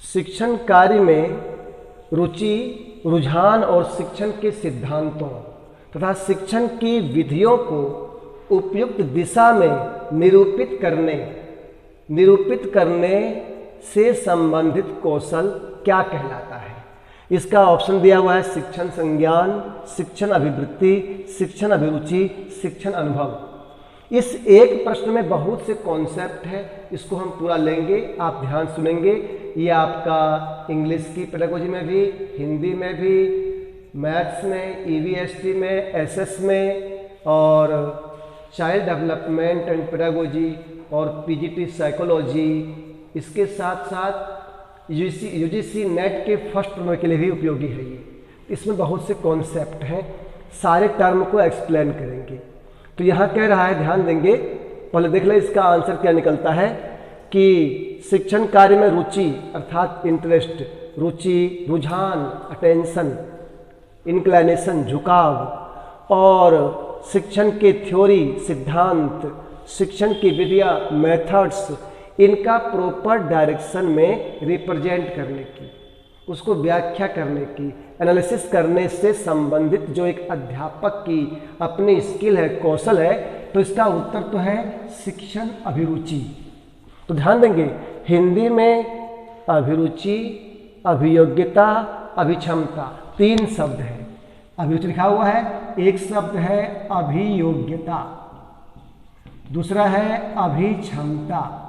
शिक्षण कार्य में रुचि, रुझान और शिक्षण के सिद्धांतों तथा शिक्षण की विधियों को उपयुक्त दिशा में निरूपित करने से संबंधित कौशल क्या कहलाता है। इसका ऑप्शन दिया हुआ है शिक्षण संज्ञान, शिक्षण अभिवृत्ति, शिक्षण अभिरुचि, शिक्षण अनुभव। इस एक प्रश्न में बहुत से कॉन्सेप्ट है, इसको हम पूरा लेंगे, आप ध्यान सुनेंगे। ये आपका इंग्लिश की पेडागोजी में भी, हिंदी में भी, मैथ्स में, ईवीएसटी में, एसएस में और चाइल्ड डेवलपमेंट एंड पेडागोजी और पीजीटी साइकोलॉजी, इसके साथ साथ यूजीसी नेट के फर्स्ट टर्म के लिए भी उपयोगी है। ये इसमें बहुत से कॉन्सेप्ट हैं, सारे टर्म को एक्सप्लेन करेंगे। तो यहाँ कह रहा है, ध्यान देंगे, पहले देख लें इसका आंसर क्या निकलता है कि शिक्षण कार्य में रुचि अर्थात इंटरेस्ट, रुचि, रुझान, अटेंशन, इंक्लिनेशन, झुकाव और शिक्षण के थ्योरी, सिद्धांत, शिक्षण की विधियाँ, मेथड्स, इनका प्रॉपर डायरेक्शन में रिप्रेजेंट करने की, उसको व्याख्या करने की, एनालिसिस करने से संबंधित जो एक अध्यापक की अपनी स्किल है, कौशल है, तो इसका उत्तर तो है शिक्षण अभिरुचि। तो ध्यान देंगे, हिंदी में अभिरुचि, अभियोग्यता, अभिक्षमता, 3 शब्द है। अभिरुचि लिखा हुआ है, एक शब्द है अभियोग्यता, दूसरा है अभिक्षमता।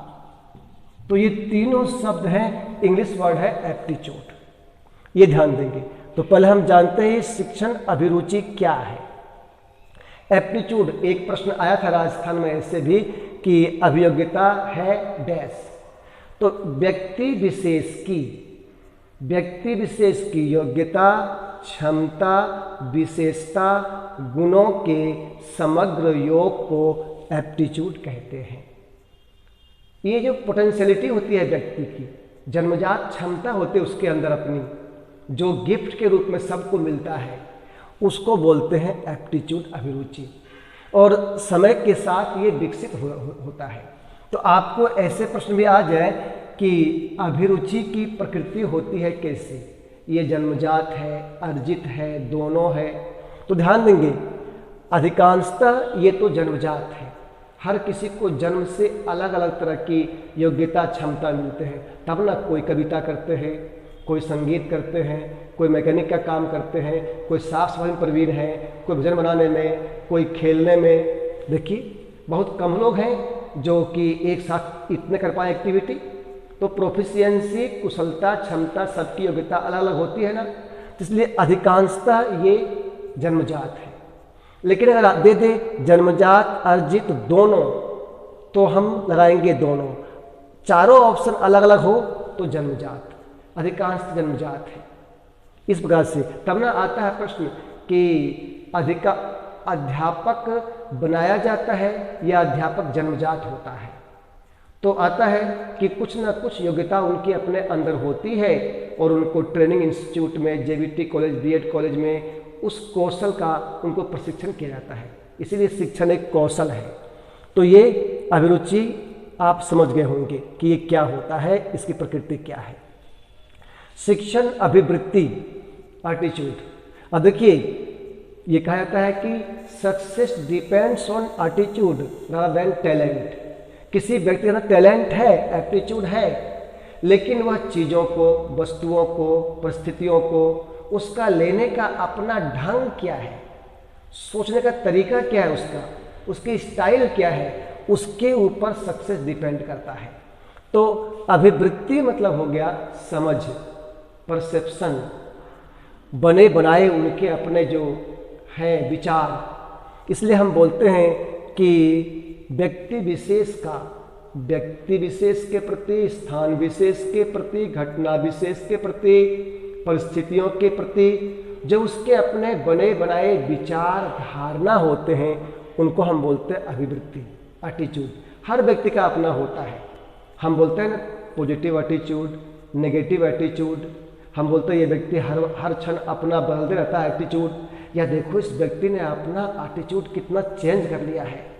तो ये तीनों शब्द हैं, इंग्लिश वर्ड है एप्टीट्यूड, ये ध्यान देंगे। तो पहले हम जानते हैं शिक्षण अभिरुचि क्या है। एप्टीट्यूड, एक प्रश्न आया था राजस्थान में ऐसे भी कि अभियोग्यता है डैश, तो व्यक्ति विशेष की योग्यता, क्षमता, विशेषता, गुणों के समग्र योग को एप्टीट्यूड कहते हैं। ये जो पोटेंशियलिटी होती है व्यक्ति की, जन्मजात क्षमता होती है उसके अंदर अपनी, जो गिफ्ट के रूप में सबको मिलता है, उसको बोलते हैं एप्टीट्यूड, अभिरुचि। और समय के साथ ये विकसित होता है। तो आपको ऐसे प्रश्न भी आ जाए कि अभिरुचि की प्रकृति होती है कैसे, ये जन्मजात है, अर्जित है, दोनों है। तो ध्यान देंगे, अधिकांशतः ये तो जन्मजात है, हर किसी को जन्म से अलग अलग तरह की योग्यता, क्षमता मिलते हैं, तब ना कोई कविता करते हैं, कोई संगीत करते हैं, कोई मैकेनिक का काम करते हैं, कोई साफ सफाई में प्रवीण है, कोई भजन बनाने में, कोई खेलने में। देखिए बहुत कम लोग हैं जो कि एक साथ इतने कर पाए एक्टिविटी। तो प्रोफिशिएंसी, कुशलता, क्षमता, सबकी योग्यता अलग अलग होती है ना, इसलिए अधिकांशतः ये जन्मजात है। लेकिन अगर दे दे जन्मजात, अर्जित, दोनों, तो हम लगाएंगे दोनों। चारों ऑप्शन अलग अलग हो तो जन्मजात, अधिकांश जन्मजात है। इस प्रकार से तब ना आता है प्रश्न कि अध्यापक बनाया जाता है या अध्यापक जन्मजात होता है। तो आता है कि कुछ ना कुछ योग्यता उनकी अपने अंदर होती है और उनको ट्रेनिंग इंस्टीट्यूट में, जेवीटी कॉलेज, बीएड कॉलेज में उस कौशल का उनको प्रशिक्षण किया जाता है। इसीलिए शिक्षण एक कौशल है। तो ये अभिरुचि आप समझ गए होंगे कि ये क्या होता है, इसकी प्रकृति क्या है। शिक्षण अभिवृत्ति, एटीट्यूड। अब देखिए ये कहा जाता है कि success depends on attitude rather than talent. किसी व्यक्ति का टैलेंट है, एप्टीट्यूड है, लेकिन वह चीज़ों को, वस्तुओं को, परिस्थितियों को, उसका लेने का अपना ढंग क्या है, सोचने का तरीका क्या है, उसकी स्टाइल क्या है, उसके ऊपर सक्सेस डिपेंड करता है। तो अभिवृत्ति मतलब हो गया समझ, परसेप्शन, बने बनाए उनके अपने जो हैं विचार। इसलिए हम बोलते हैं कि व्यक्ति विशेष के प्रति, स्थान विशेष के प्रति, घटना विशेष के प्रति, परिस्थितियों के प्रति जो उसके अपने बने बनाए विचार, धारणा होते हैं, उनको हम बोलते हैं अभिवृत्ति, एटीट्यूड। हर व्यक्ति का अपना होता है। हम बोलते हैं ना पॉजिटिव एटीट्यूड, नेगेटिव एटीट्यूड। हम बोलते हैं ये व्यक्ति हर क्षण अपना बदलते रहता है एटीट्यूड, या देखो इस व्यक्ति ने अपना एटीट्यूड कितना चेंज कर लिया है,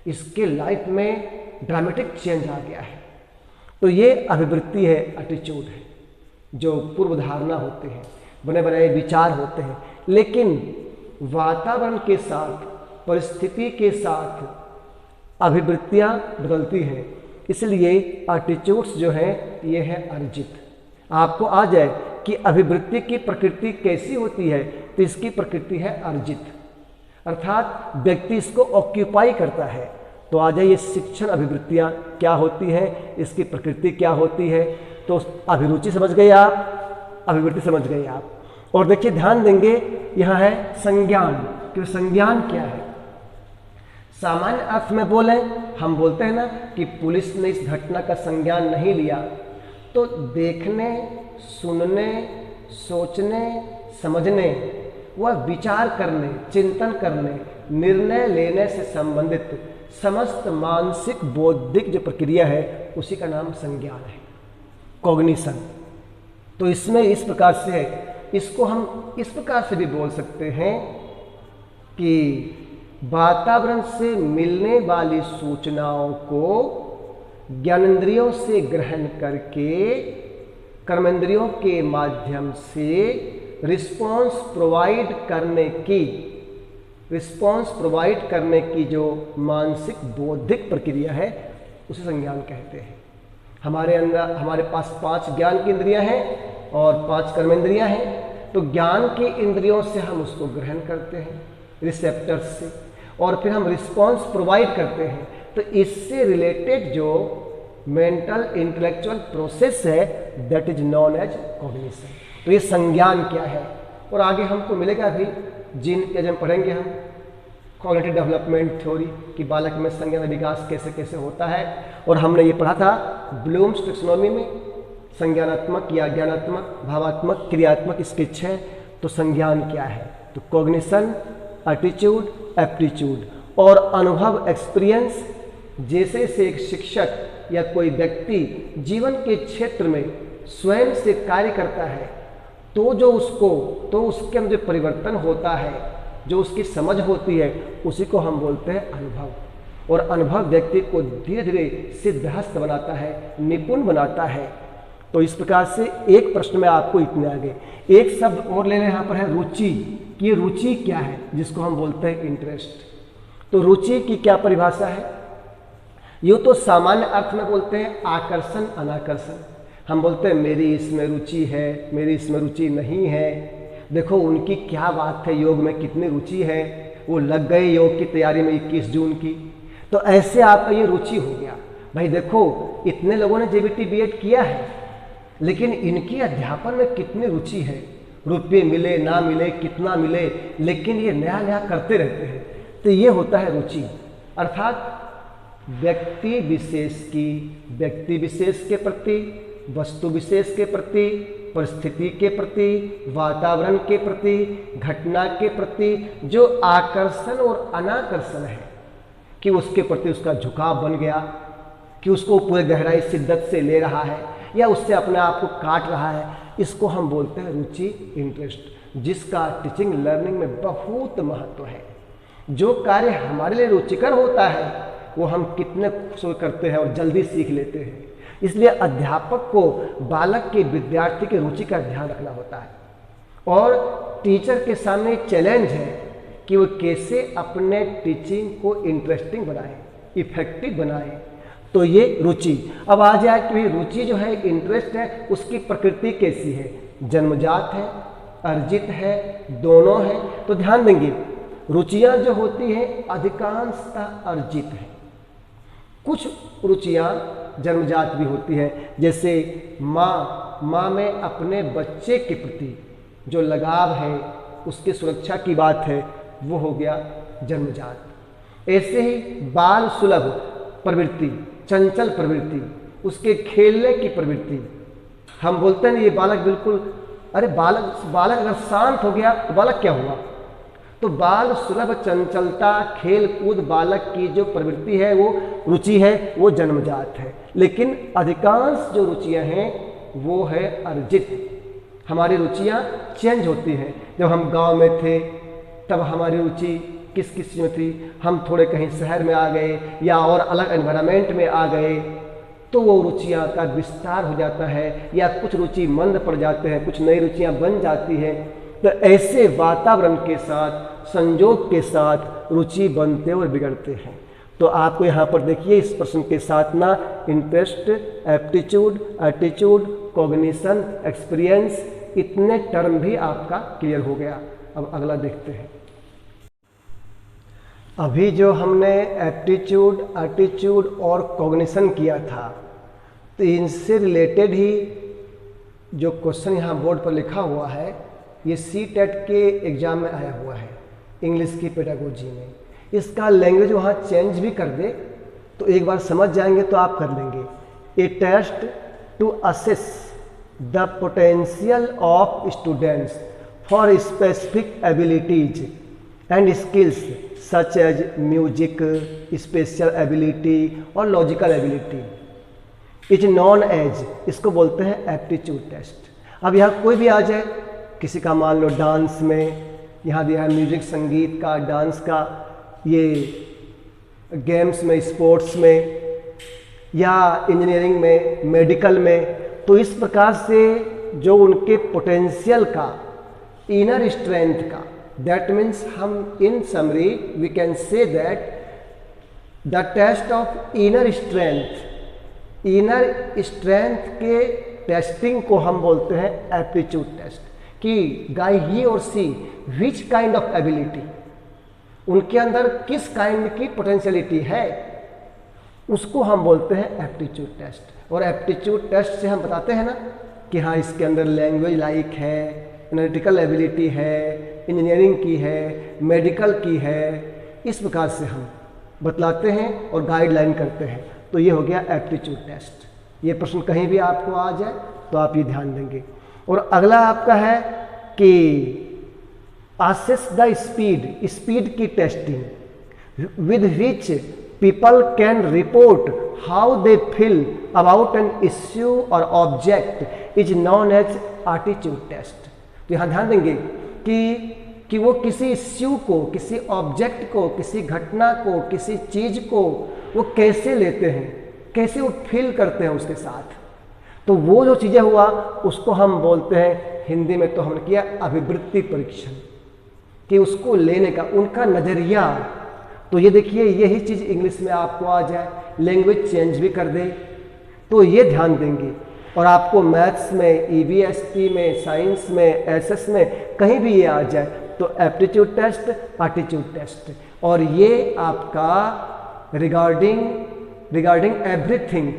इसके लाइफ में ड्रामेटिक चेंज आ गया है। तो ये अभिवृत्ति है, एटीट्यूड है। जो पूर्व धारणा होते हैं, बने बनाए विचार होते हैं, लेकिन वातावरण के साथ, परिस्थिति के साथ अभिवृत्तियां बदलती हैं। इसलिए एटीट्यूड्स जो है ये है अर्जित। आपको आ जाए कि अभिवृत्ति की प्रकृति कैसी होती है, तो इसकी प्रकृति है अर्जित, अर्थात व्यक्ति इसको ऑक्यूपाई करता है। तो आ जाइए शिक्षण अभिवृत्तियां क्या होती हैं, इसकी प्रकृति क्या होती है। तो अभिरुचि समझ गए आप, अभिवृत्ति समझ गए आप। और देखिए ध्यान देंगे, यह है संज्ञान। कि संज्ञान क्या है? सामान्य अर्थ में बोले, हम बोलते हैं ना कि पुलिस ने इस घटना का संज्ञान नहीं लिया, तो देखने, सुनने, सोचने, समझने, वह विचार करने, चिंतन करने, निर्णय लेने से संबंधित समस्त मानसिक बौद्धिक जो प्रक्रिया है उसी का नाम संज्ञान है, कॉग्निशन। तो इसमें इस प्रकार से है। इसको हम इस प्रकार से भी बोल सकते हैं कि वातावरण से मिलने वाली सूचनाओं को ज्ञानेंद्रियों से ग्रहण करके कर्मेंद्रियों के माध्यम से रिस्पॉन्स प्रोवाइड करने की जो मानसिक बौद्धिक प्रक्रिया है उसे संज्ञान कहते हैं। हमारे पास 5 ज्ञान की इंद्रियां हैं और 5 कर्मेंद्रियां हैं। तो ज्ञान की इंद्रियों से हम उसको ग्रहण करते हैं रिसेप्टर्स से, और फिर हम रिस्पॉन्स प्रोवाइड करते हैं। तो इससे रिलेटेड जो मेंटल इंटेलेक्चुअल प्रोसेस है that is known as cognition. तो ये संज्ञान क्या है, और आगे हमको मिलेगा भी जब हम पढ़ेंगे हम कॉग्निटिव डेवलपमेंट थ्योरी कि बालक में संज्ञान विकास कैसे कैसे होता है। और हमने ये पढ़ा था ब्लूम्स टैक्सोनॉमी में संज्ञानात्मक या ज्ञानात्मक, भावात्मक, क्रियात्मक इसके 6। तो संज्ञान क्या है? तो कॉग्निशन, एटीट्यूड, एप्टीट्यूड और अनुभव, एक्सपीरियंस। जैसे से एक शिक्षक या कोई व्यक्ति जीवन के क्षेत्र में स्वयं से कार्य करता है तो उसके अंदर जो परिवर्तन होता है, जो उसकी समझ होती है, उसी को हम बोलते हैं अनुभव। और अनुभव व्यक्ति को धीरे धीरे सिद्धहस्त बनाता है, निपुण बनाता है। तो इस प्रकार से एक प्रश्न में आपको इतने आगे एक शब्द और ले लें, यहाँ पर है रुचि। कि ये रुचि क्या है, जिसको हम बोलते हैं इंटरेस्ट। तो रुचि की क्या परिभाषा है? यूँ तो सामान्य अर्थ में बोलते हैं आकर्षण, अनाकर्षण। हम बोलते हैं मेरी इसमें रुचि है, मेरी इसमें रुचि नहीं है, देखो उनकी क्या बात है, योग में कितनी रुचि है, वो लग गए योग की तैयारी में 21 जून की। तो ऐसे आपका ये रुचि हो गया। भाई देखो इतने लोगों ने जेबीटी बीएड किया है, लेकिन इनकी अध्यापन में कितनी रुचि है, रुपये मिले ना मिले, कितना मिले, लेकिन ये नया नया करते रहते हैं। तो ये होता है रुचि। अर्थात व्यक्ति विशेष के प्रति, वस्तु विशेष के प्रति, परिस्थिति के प्रति, वातावरण के प्रति, घटना के प्रति जो आकर्षण और अनाकर्षण है, कि उसके प्रति उसका झुकाव बन गया, कि उसको पूरे गहराई शिद्दत से ले रहा है या उससे अपने आप को काट रहा है, इसको हम बोलते हैं रुचि, इंटरेस्ट, जिसका टीचिंग लर्निंग में बहुत महत्व है। जो कार्य हमारे लिए रुचिकर होता है वो हम कितने खुश होकर करते हैं और जल्दी सीख लेते हैं। इसलिए अध्यापक को बालक के, विद्यार्थी के रुचि का ध्यान रखना होता है। और टीचर के सामने चैलेंज है कि वो कैसे अपने टीचिंग को इंटरेस्टिंग बनाए, इफेक्टिव बनाए। तो ये रुचि। अब आ जाए कि रुचि जो है, इंटरेस्ट है, उसकी प्रकृति कैसी है? जन्मजात है, अर्जित है, दोनों है। तो ध्यान देंगे रुचियां जो होती हैं अधिकांशतः अर्जित है। कुछ रुचियां जन्मजात भी होती हैं, जैसे माँ में अपने बच्चे के प्रति जो लगाव है, उसकी सुरक्षा की बात है, वो हो गया जन्मजात। ऐसे ही बाल सुलभ प्रवृत्ति, चंचल प्रवृत्ति, उसके खेलने की प्रवृत्ति, हम बोलते हैं ये बालक बिल्कुल, अरे बालक अगर शांत हो गया तो बालक क्या हुआ? तो बाल सुलभ चंचलता, खेल कूद बालक की जो प्रवृत्ति है, वो रुचि है, वो जन्मजात है। लेकिन अधिकांश जो रुचियां हैं वो है अर्जित। हमारी रुचियां चेंज होती हैं। जब हम गांव में थे तब हमारी रुचि किस चीज़ में थी, हम थोड़े कहीं शहर में आ गए या और अलग एनवायरनमेंट में आ गए तो वो रुचियाँ का विस्तार हो जाता है, या कुछ रुचि मंद पड़ जाते हैं, कुछ नई रुचियाँ बन जाती हैं। तो ऐसे वातावरण के साथ, संयोग के साथ रुचि बनते और बिगड़ते हैं। तो आपको यहाँ पर देखिए इस प्रश्न के साथ ना interest, aptitude, attitude, cognition, experience, इतने टर्म भी आपका क्लियर हो गया। अब अगला देखते हैं। अभी जो हमने एप्टीट्यूड, एटीट्यूड और कॉग्निशन किया था, तो इनसे रिलेटेड ही जो क्वेश्चन यहाँ बोर्ड पर लिखा हुआ है, ये CTET के एग्ज़ाम में आया हुआ है, इंग्लिश की पेडागोजी में। इसका लैंग्वेज वहाँ चेंज भी कर दे तो एक बार समझ जाएंगे तो आप कर लेंगे। A test to assess the potential of students for specific abilities and skills such as music, special ability और logical ability is known as, इसको बोलते हैं एप्टीट्यूड टेस्ट। अब यहाँ कोई भी आ जाए, किसी का मान लो डांस में, यहाँ दिया है म्यूजिक, संगीत का, डांस का, ये गेम्स में, स्पोर्ट्स में, या इंजीनियरिंग में, मेडिकल में, तो इस प्रकार से जो उनके पोटेंशियल का, इनर स्ट्रेंथ का, दैट मीन्स हम in summary we can say that the test of inner strength, inner strength के टेस्टिंग को हम बोलते हैं एप्टीट्यूड टेस्ट, कि गाय ही और सी विच काइंड ऑफ एबिलिटी, उनके अंदर किस काइंड की पोटेंशियलिटी है, उसको हम बोलते हैं एप्टीट्यूड टेस्ट। और एप्टीट्यूड टेस्ट से हम बताते हैं ना कि हाँ इसके अंदर लैंग्वेज लाइक है, एनालिटिकल एबिलिटी है, इंजीनियरिंग की है, मेडिकल की है, इस प्रकार से हम बतलाते हैं और गाइडलाइन करते हैं। तो ये हो गया एप्टीट्यूड टेस्ट। ये प्रश्न कहीं भी आपको आ जाए तो आप ये ध्यान देंगे। और अगला आपका है कि असेस द स्पीड, स्पीड की testing with which people can report how they feel about an issue और object is known as aptitude test. तो यहाँ ध्यान देंगे कि वो किसी इश्यू को, किसी ऑब्जेक्ट को, किसी घटना को, किसी चीज को वो कैसे लेते हैं, कैसे वो फील करते हैं उसके साथ। तो वो जो चीज़ें हुआ उसको हम बोलते हैं, हिंदी में तो हमने किया अभिवृत्ति परीक्षण, कि उसको लेने का उनका नज़रिया। तो ये देखिए यही चीज़ इंग्लिश में आपको आ जाए, लैंग्वेज चेंज भी कर दे, तो ये ध्यान देंगे। और आपको मैथ्स में, EVST में, साइंस में, SS में कहीं भी ये आ जाए तो एप्टीट्यूड टेस्ट, एप्टीट्यूड टेस्ट। और ये आपका रिगार्डिंग एवरीथिंग,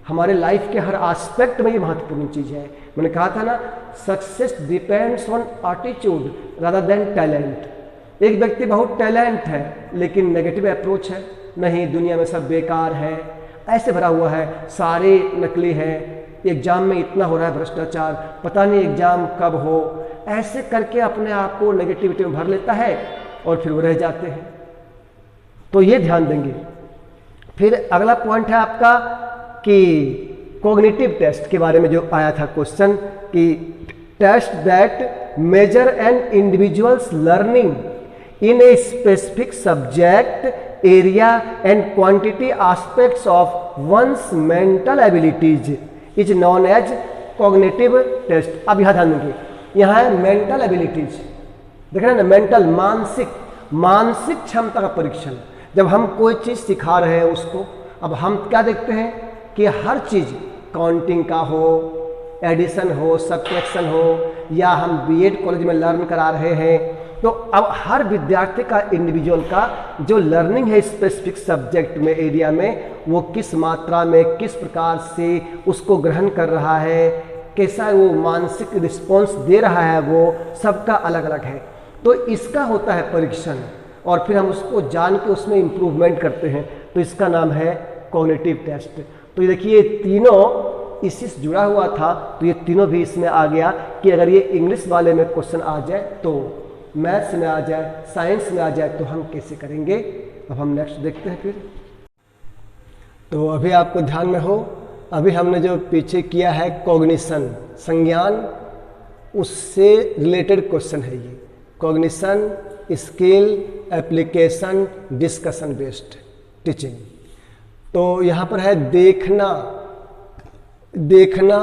हमारे लाइफ के हर एस्पेक्ट में ये महत्वपूर्ण चीज़ है। मैंने कहा था ना, success depends on attitude rather than talent. एक व्यक्ति बहुत टैलेंट है लेकिन नेगेटिव अप्रोच है, नहीं दुनिया में सब बेकार है, ऐसे भरा हुआ है, सारे नकली हैं, एग्जाम में इतना हो रहा है भ्रष्टाचार, पता नहीं एग्जाम कब हो, ऐसे करके अपने आप को नेगेटिविटी में भर लेता है और फिर वो रह जाते हैं। तो ये ध्यान देंगे। फिर अगला पॉइंट है आपका कि कॉग्निटिव टेस्ट के बारे में जो आया था क्वेश्चन, कि test that measure an individual's learning in a specific subject area and quantity aspects of one's mental abilities is known as cognitive test. अब यहाँ ध्यान देंगे, यहाँ है मेंटल एबिलिटीज, देख रहे हैं ना, मेंटल, मानसिक क्षमता का परीक्षण। जब हम कोई चीज़ सिखा रहे हैं उसको, अब हम क्या देखते हैं कि हर चीज़ काउंटिंग का हो, एडिशन हो, सब्ट्रैक्शन हो, या हम बीएड कॉलेज में लर्न करा रहे हैं, तो अब हर विद्यार्थी का, इंडिविजुअल का जो लर्निंग है स्पेसिफिक सब्जेक्ट में, एरिया में, वो किस मात्रा में, किस प्रकार से उसको ग्रहण कर रहा है, कैसा वो मानसिक रिस्पॉन्स दे रहा है, वो सबका अलग अलग है। तो इसका होता है परीक्षण, और फिर हम उसको जान के उसमें इम्प्रूवमेंट करते हैं, तो इसका नाम है कॉग्निटिव टेस्ट। तो ये देखिए तीनों इसी से जुड़ा हुआ था, तो ये तीनों भी इसमें आ गया कि अगर ये इंग्लिश वाले में क्वेश्चन आ जाए, तो मैथ्स में आ जाए, साइंस में आ जाए, तो हम कैसे करेंगे। अब हम नेक्स्ट देखते हैं। फिर तो अभी आपको ध्यान में हो, अभी हमने जो पीछे किया है कॉग्निशन, संज्ञान, उससे रिलेटेड क्वेश्चन है ये। Cognition, skill, application, discussion based teaching. तो यहाँ पर है देखना, देखना,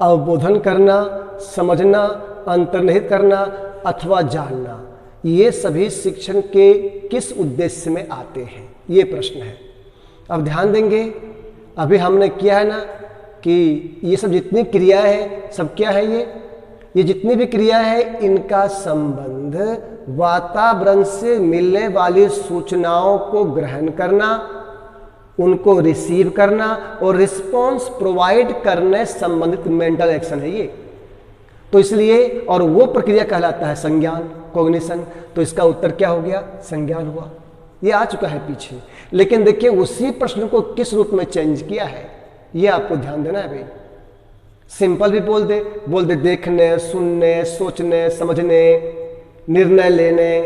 अवबोधन करना, समझना, अंतर्निहित करना अथवा जानना, ये सभी शिक्षण के किस उद्देश्य में आते हैं, ये प्रश्न है। अब ध्यान देंगे, अभी हमने किया है ना कि ये सब जितनी क्रियाएं हैं सब क्या है, ये जितनी भी क्रिया है इनका संबंध वातावरण से मिलने वाली सूचनाओं को ग्रहण करना, उनको रिसीव करना और रिस्पॉन्स प्रोवाइड करने संबंधित मेंटल एक्शन है ये। तो इसलिए और वो प्रक्रिया कहलाता है संज्ञान, कॉग्निशन। तो इसका उत्तर क्या हो गया, संज्ञान हुआ। ये आ चुका है पीछे, लेकिन देखिए उसी प्रश्न को किस रूप में चेंज किया है ये आपको ध्यान देना है भाई। सिंपल भी बोल दे देखने, सुनने, सोचने, समझने, निर्णय लेने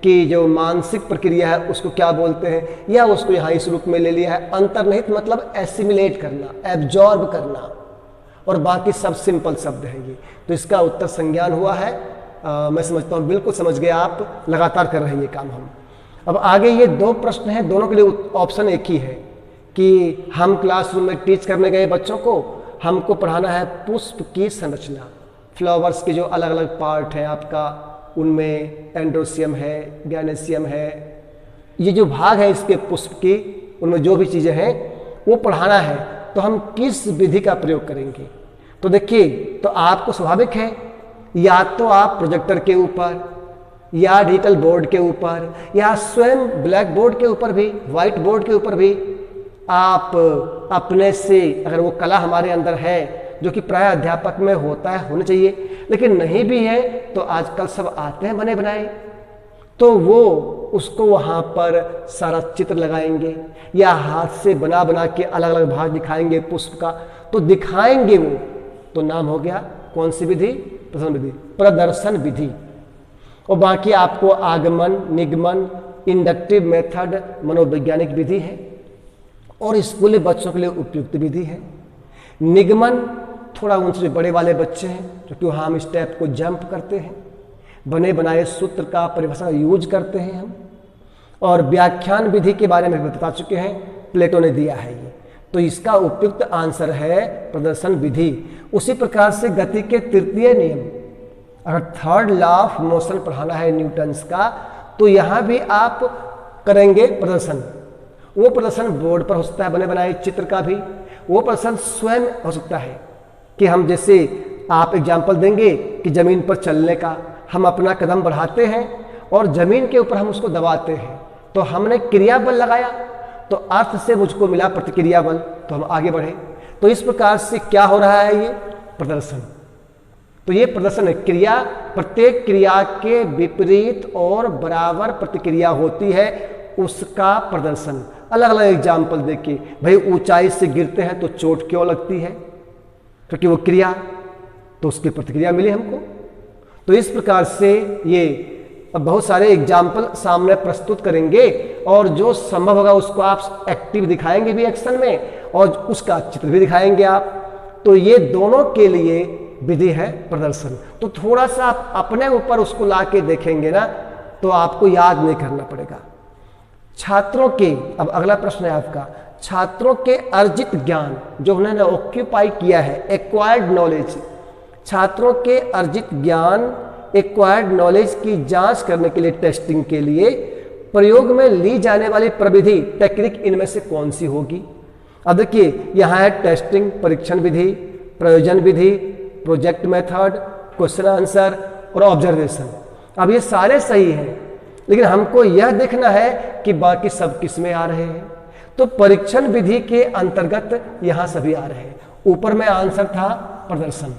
की जो मानसिक प्रक्रिया है उसको क्या बोलते हैं, या उसको यहाँ इस रूप में ले लिया है अंतर्निहित, मतलब एसिमिलेट करना, एब्जॉर्ब करना, और बाकी सब सिंपल शब्द है ये। तो इसका उत्तर संज्ञान हुआ है। मैं समझता हूँ बिल्कुल समझ गए आप, लगातार कर रहे हैं ये काम हम। अब आगे ये दो प्रश्न हैं, दोनों के लिए ऑप्शन एक ही है कि हम क्लासरूम में टीच करने गए बच्चों को, हमको पढ़ाना है पुष्प की संरचना, फ्लावर्स के जो अलग अलग पार्ट हैं आपका, उनमें एंड्रोसियम है, गैनेसियम है, ये जो भाग है इसके पुष्प की, उनमें जो भी चीज़ें हैं वो पढ़ाना है। तो हम किस विधि का प्रयोग करेंगे? तो देखिए, तो आपको स्वाभाविक है या तो आप प्रोजेक्टर के ऊपर या डिजिटल बोर्ड के ऊपर या स्वयं ब्लैक बोर्ड के ऊपर भी, व्हाइट बोर्ड के ऊपर भी आप अपने से, अगर वो कला हमारे अंदर है जो कि प्राय अध्यापक में होता है, होना चाहिए, लेकिन नहीं भी है तो आजकल सब आते हैं बने बनाए, तो वो उसको वहाँ पर सारा चित्र लगाएंगे या हाथ से बना बना के अलग अलग भाग दिखाएंगे पुष्प का, तो दिखाएंगे वो, तो नाम हो गया कौन सी विधि? प्रदर्शन विधि, प्रदर्शन विधि। और बाकी आपको आगमन, निगमन, इंडक्टिव मेथड मनोवैज्ञानिक विधि है, और स्कूली बच्चों के लिए उपयुक्त विधि है। निगमन थोड़ा उनसे बड़े वाले बच्चे हैं, क्योंकि वहाँ हम स्टेप को जंप करते हैं, बने बनाए सूत्र का परिभाषा यूज करते हैं हम, और व्याख्यान विधि के बारे में बता चुके हैं, प्लेटो ने दिया है ये। तो इसका उपयुक्त आंसर है प्रदर्शन विधि। उसी प्रकार से गति के तृतीय नियम, अगर थर्ड लॉ ऑफ मोशन पढ़ाना है न्यूटन्स का, तो यहाँ भी आप करेंगे प्रदर्शन। वो प्रदर्शन बोर्ड पर हो सकता है, बने बनाए चित्र का भी, वो प्रदर्शन स्वयं हो सकता है कि हम, जैसे आप एग्जाम्पल देंगे कि जमीन पर चलने का, हम अपना कदम बढ़ाते हैं और जमीन के ऊपर हम उसको दबाते हैं, तो हमने क्रिया बल लगाया, तो अर्थ से मुझको मिला प्रतिक्रिया बल, तो हम आगे बढ़े। तो इस प्रकार से क्या हो रहा है, ये प्रदर्शन। तो ये प्रदर्शन है, क्रिया, प्रत्येक क्रिया के विपरीत और बराबर प्रतिक्रिया होती है, उसका प्रदर्शन। अलग अलग एग्जाम्पल देखिए, भाई ऊंचाई से गिरते हैं तो चोट क्यों लगती है? क्योंकि वो क्रिया, तो उसकी प्रतिक्रिया मिली हमको। तो इस प्रकार से ये अब बहुत सारे एग्जाम्पल सामने प्रस्तुत करेंगे, और जो संभव होगा उसको आप एक्टिव दिखाएंगे भी एक्शन में, और उसका चित्र भी दिखाएंगे आप। तो ये दोनों के लिए विधि है प्रदर्शन। तो थोड़ा सा आप अपने ऊपर उसको ला के देखेंगे ना, तो आपको याद नहीं करना पड़ेगा। छात्रों के, अब अगला प्रश्न है आपका, छात्रों के अर्जित ज्ञान जो उन्होंने ऑक्यूपाई किया है, एक्वायर्ड नॉलेज, छात्रों के अर्जित ज्ञान, एक्वायर्ड नॉलेज की जांच करने के लिए, टेस्टिंग के लिए प्रयोग में ली जाने वाली प्रविधि, टेक्निक इनमें से कौन सी होगी? अब देखिए, यहाँ है टेस्टिंग, परीक्षण विधि, प्रयोजन विधि, प्रोजेक्ट मेथड, क्वेश्चन आंसर और ऑब्जर्वेशन। अब ये सारे सही हैं, लेकिन हमको यह देखना है कि बाकी सब किस में आ रहे हैं। तो परीक्षण विधि के अंतर्गत यहाँ सभी आ रहे हैं। ऊपर में आंसर था प्रदर्शन,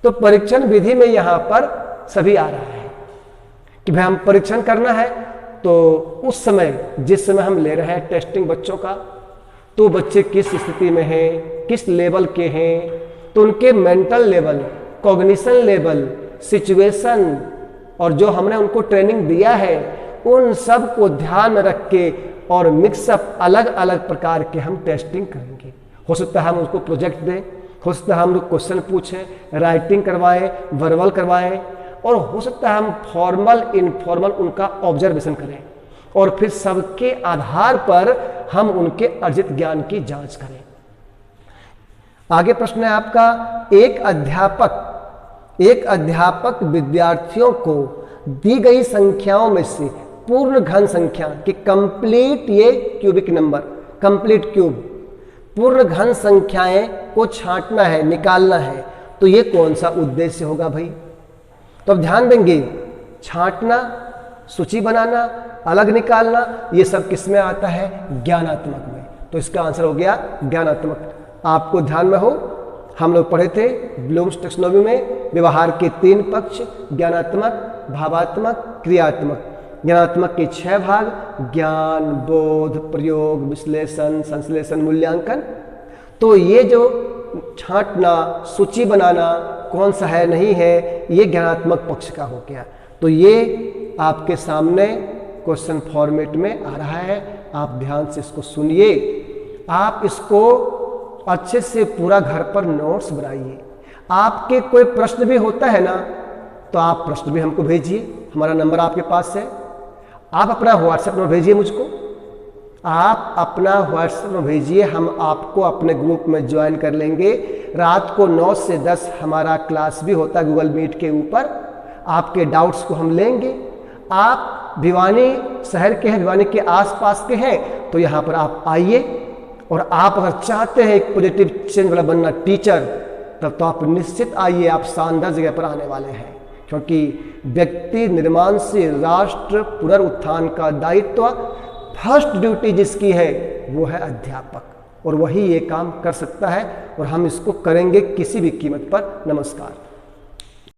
तो परीक्षण विधि में यहाँ पर सभी आ रहा है कि भाई हम परीक्षण करना है, तो उस समय जिस समय हम ले रहे हैं टेस्टिंग बच्चों का, तो बच्चे किस स्थिति में हैं, किस लेवल के हैं, तो उनके mental level, cognition level, situation, और जो हमने उनको ट्रेनिंग दिया है, उन सब को ध्यान में रख के और मिक्सअप अलग अलग प्रकार के हम टेस्टिंग करेंगे। हो सकता है हम उसको प्रोजेक्ट दें, हो सकता है हम लोग क्वेश्चन पूछें, राइटिंग करवाएं, वर्बल करवाएं, और हो सकता है हम फॉर्मल इनफॉर्मल उनका ऑब्जर्वेशन करें, और फिर सबके आधार पर हम उनके अर्जित ज्ञान की जांच करें। आगे प्रश्न है आपका, एक अध्यापक विद्यार्थियों को दी गई संख्याओं में से पूर्ण घन संख्या कि कंप्लीट, ये क्यूबिक नंबर, कंप्लीट क्यूब, पूर्ण घन संख्याएं को छांटना है, निकालना है, तो ये कौन सा उद्देश्य होगा भाई? तो अब ध्यान देंगे, छांटना, सूची बनाना, अलग निकालना, ये सब किस में आता है? ज्ञानात्मक में। तो इसका आंसर हो गया ज्ञानात्मक। आपको ध्यान में हो, हम लोग पढ़े थे ब्लूम्स टैक्सोनॉमी में व्यवहार के 3 पक्ष, ज्ञानात्मक, भावात्मक, क्रियात्मक। ज्ञानात्मक के 6 भाग, ज्ञान, बोध, प्रयोग, विश्लेषण, संश्लेषण, मूल्यांकन। तो ये जो छांटना, सूची बनाना, कौन सा है नहीं है, ये ज्ञानात्मक पक्ष का हो गया। तो ये आपके सामने क्वेश्चन फॉर्मेट में आ रहा है, आप ध्यान से इसको सुनिए, आप इसको अच्छे से पूरा घर पर नोट्स बनाइए। आपके कोई प्रश्न भी होता है ना, तो आप प्रश्न भी हमको भेजिए, हमारा नंबर आपके पास है, आप अपना व्हाट्सएप नंबर भेजिए मुझको, आप अपना व्हाट्सएप में भेजिए, हम आपको अपने ग्रुप में ज्वाइन कर लेंगे। रात को 9 से 10 हमारा क्लास भी होता है गूगल मीट के ऊपर, आपके डाउट्स को हम लेंगे। आप भिवानी शहर के हैं, भिवानी के आसपास के हैं, तो यहाँ पर आप आइए, और आप अगर चाहते हैं एक पॉजिटिव चेंज वाला बनना टीचर, तब तो आप निश्चित आइए, आप शानदार जगह पर आने वाले हैं, क्योंकि व्यक्ति निर्माण से राष्ट्र पुनरुत्थान का दायित्व, फर्स्ट ड्यूटी जिसकी है वो है अध्यापक, और वही ये काम कर सकता है, और हम इसको करेंगे किसी भी कीमत पर। नमस्कार।